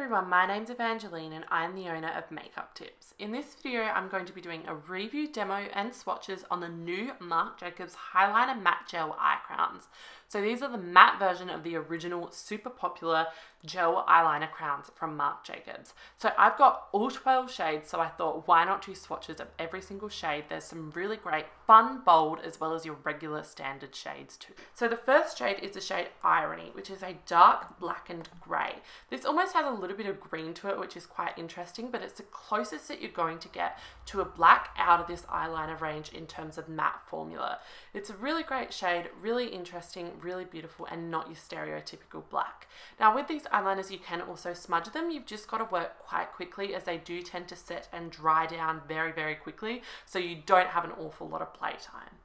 everyone, my name's Evangeline and I'm the owner of Makeup Tips. In this video, I'm going to be doing a review, demo and swatches on the new Marc Jacobs Highliner Matte Gel Eye Crowns. So these are the matte version of the original super popular gel eyeliner crowns from Marc Jacobs. So I've got all 12 shades, so I thought why not do swatches of every single shade. There's some really great fun, bold, as well as your regular standard shades too. So the first shade is the shade Irony, which is a dark blackened grey. This almost has a little bit of green to it, which is quite interesting, but it's the closest that you're going to get to a black out of this eyeliner range in terms of matte formula. It's a really great shade, really interesting, really beautiful, and not your stereotypical black. Now with these eyeliners, you can also smudge them. You've just got to work quite quickly as they do tend to set and dry down very, very quickly, so you don't have an awful lot of playtime.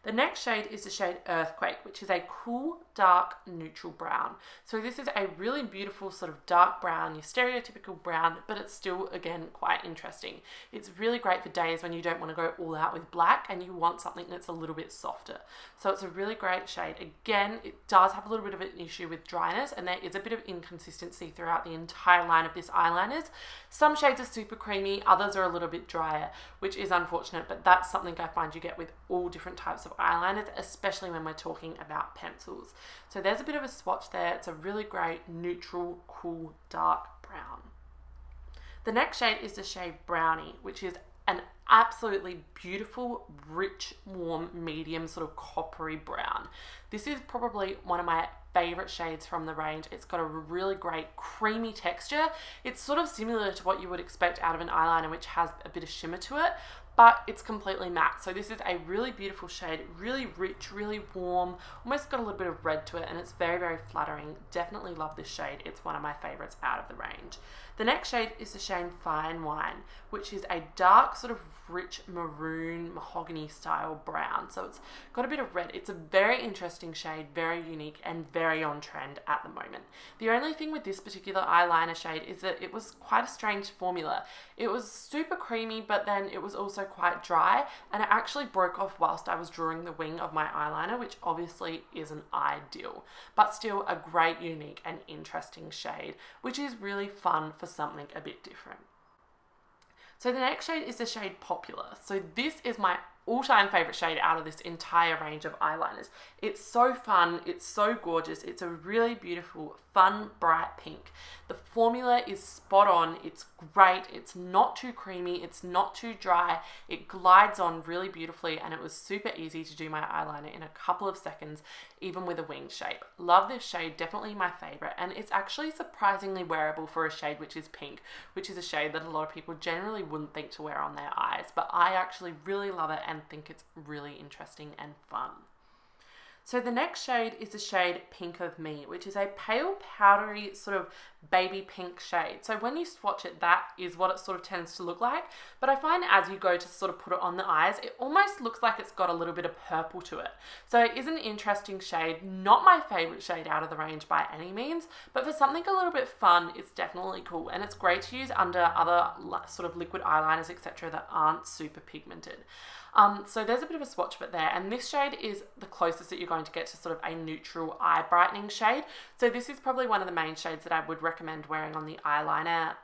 The next shade is the shade Earthquake, which is a cool, dark, neutral brown. So this is a really beautiful sort of dark brown, your stereotypical brown, but it's still, again, quite interesting. It's really great for days when you don't want to go all out with black and you want something that's a little bit softer. So it's a really great shade. Again, it does have a little bit of an issue with dryness, and there is a bit of inconsistency throughout the entire line of this eyeliners. Some shades are super creamy, others are a little bit drier, which is unfortunate, but that's something I find you get with all different types of eyeliners, especially when we're talking about pencils. So there's a bit of a swatch there. It's a really great neutral, cool, dark brown. The next shade is the shade Brownie, which is an absolutely beautiful, rich, warm, medium sort of coppery brown. This is probably one of my favorite shades from the range. It's got a really great creamy texture. It's sort of similar to what you would expect out of an eyeliner, which has a bit of shimmer to it, but it's completely matte. So this is a really beautiful shade, really rich, really warm, almost got a little bit of red to it, and it's very, very flattering. Definitely love this shade. It's one of my favorites out of the range. The next shade is the shade Finewine, which is a dark sort of rich maroon mahogany style brown. So it's got a bit of red. It's a very interesting shade, very unique and very on trend at the moment. The only thing with this particular eyeliner shade is that it was quite a strange formula. It was super creamy, but then it was also quite dry, and it actually broke off whilst I was drawing the wing of my eyeliner, which obviously isn't ideal, but still a great, unique and interesting shade, which is really fun for something a bit different. So the next shade is the shade Popular. So this is my all-time favorite shade out of this entire range of eyeliners. It's so fun, it's so gorgeous, it's a really beautiful, fun, bright pink. The formula is spot on, it's great, it's not too creamy, it's not too dry, it glides on really beautifully, and it was super easy to do my eyeliner in a couple of seconds, even with a wing shape. Love this shade, definitely my favorite, and it's actually surprisingly wearable for a shade which is pink, which is a shade that a lot of people generally wouldn't think to wear on their eyes, but I actually really love it and think it's really interesting and fun. So the next shade is the shade Pink of Me, which is a pale powdery sort of baby pink shade. So when you swatch it, that is what it sort of tends to look like. But I find as you go to sort of put it on the eyes, it almost looks like it's got a little bit of purple to it. So it is an interesting shade, not my favorite shade out of the range by any means, but for something a little bit fun, it's definitely cool. And it's great to use under other sort of liquid eyeliners, etc. that aren't super pigmented. So there's a bit of a swatch of it there, and this shade is the closest that you're going to get to sort of a neutral eye brightening shade. So this is probably one of the main shades that I would recommend wearing on the eyeliner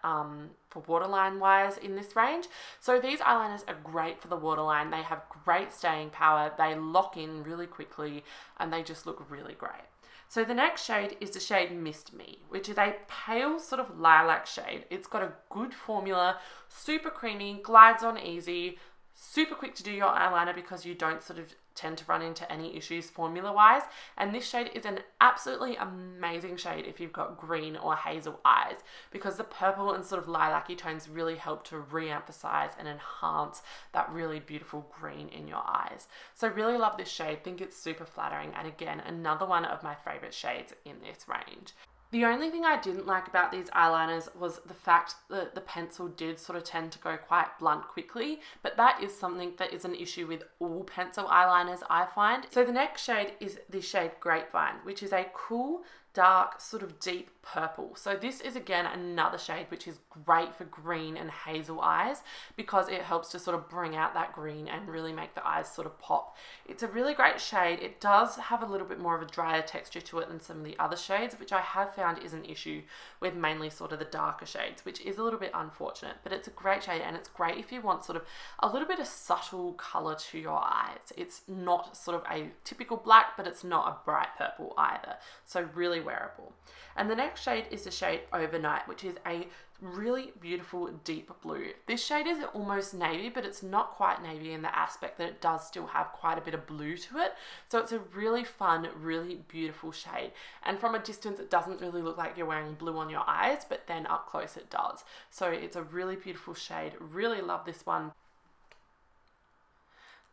for waterline wise in this range. So these eyeliners are great for the waterline. They have great staying power, they lock in really quickly, and they just look really great. So the next shade is the shade Mist Me, which is a pale sort of lilac shade. It's got a good formula, super creamy, glides on easy, super quick to do your eyeliner because you don't sort of tend to run into any issues formula wise, and this shade is an absolutely amazing shade if you've got green or hazel eyes, because the purple and sort of lilac-y tones really help to re-emphasize and enhance that really beautiful green in your eyes. So really love this shade, think it's super flattering, and again another one of my favorite shades in this range. The only thing I didn't like about these eyeliners was the fact that the pencil did sort of tend to go quite blunt quickly, but that is something that is an issue with all pencil eyeliners, I find. So the next shade is the shade Grapevine, which is a cool, dark sort of deep purple. So this is again another shade which is great for green and hazel eyes because it helps to sort of bring out that green and really make the eyes sort of pop. It's a really great shade. It does have a little bit more of a drier texture to it than some of the other shades, which I have found is an issue with mainly sort of the darker shades, which is a little bit unfortunate, but it's a great shade and it's great if you want sort of a little bit of subtle color to your eyes. It's not sort of a typical black, but it's not a bright purple either. So really wearable. And the next shade is the shade Overnight, which is a really beautiful deep blue. This shade is almost navy, but it's not quite navy in the aspect that it does still have quite a bit of blue to it. So it's a really fun, really beautiful shade. And from a distance, it doesn't really look like you're wearing blue on your eyes, but then up close it does. So it's a really beautiful shade. Really love this one.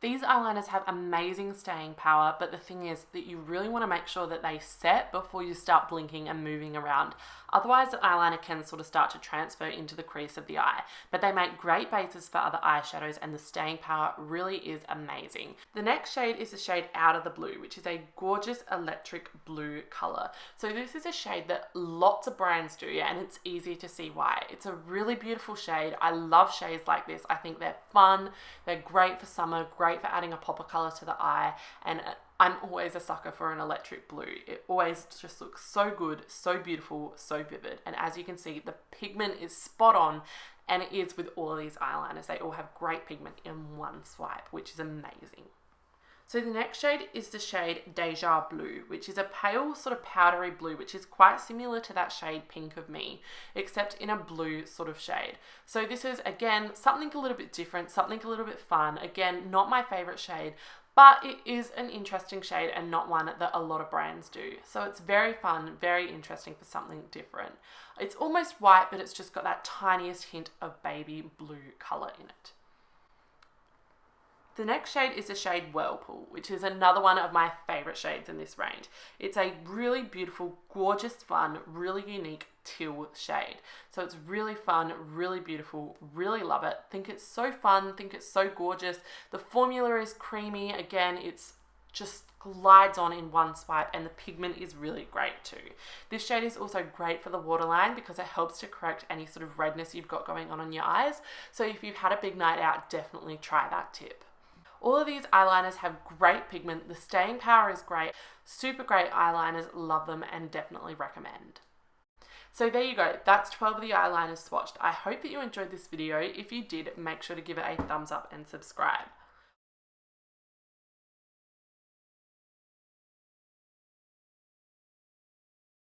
These eyeliners have amazing staying power, but the thing is that you really want to make sure that they set before you start blinking and moving around. Otherwise, the eyeliner can sort of start to transfer into the crease of the eye, but they make great bases for other eyeshadows and the staying power really is amazing. The next shade is the shade Out of the Blue, which is a gorgeous electric blue color. So this is a shade that lots of brands do, and it's easy to see why. It's a really beautiful shade. I love shades like this. I think they're fun, they're great for summer, great for adding a pop of color to the eye, and I'm always a sucker for an electric blue. It always just looks so good, so beautiful, so vivid. And as you can see, the pigment is spot on, and it is with all of these eyeliners. They all have great pigment in one swipe, which is amazing. So the next shade is the shade Deja Blue, which is a pale sort of powdery blue, which is quite similar to that shade Pink of Me, except in a blue sort of shade. So this is, again, something a little bit different, something a little bit fun. Again, not my favorite shade, but it is an interesting shade and not one that a lot of brands do. So it's very fun, very interesting for something different. It's almost white, but it's just got that tiniest hint of baby blue color in it. The next shade is the shade Whirlpool, which is another one of my favorite shades in this range. It's a really beautiful, gorgeous, fun, really unique teal shade. So it's really fun, really beautiful, really love it. Think it's so fun, think it's so gorgeous. The formula is creamy. Again, it's just glides on in one swipe and the pigment is really great too. This shade is also great for the waterline because it helps to correct any sort of redness you've got going on your eyes. So if you've had a big night out, definitely try that tip. All of these eyeliners have great pigment, the staying power is great, super great eyeliners, love them and definitely recommend. So there you go, that's 12 of the eyeliners swatched. I hope that you enjoyed this video. If you did, make sure to give it a thumbs up and subscribe.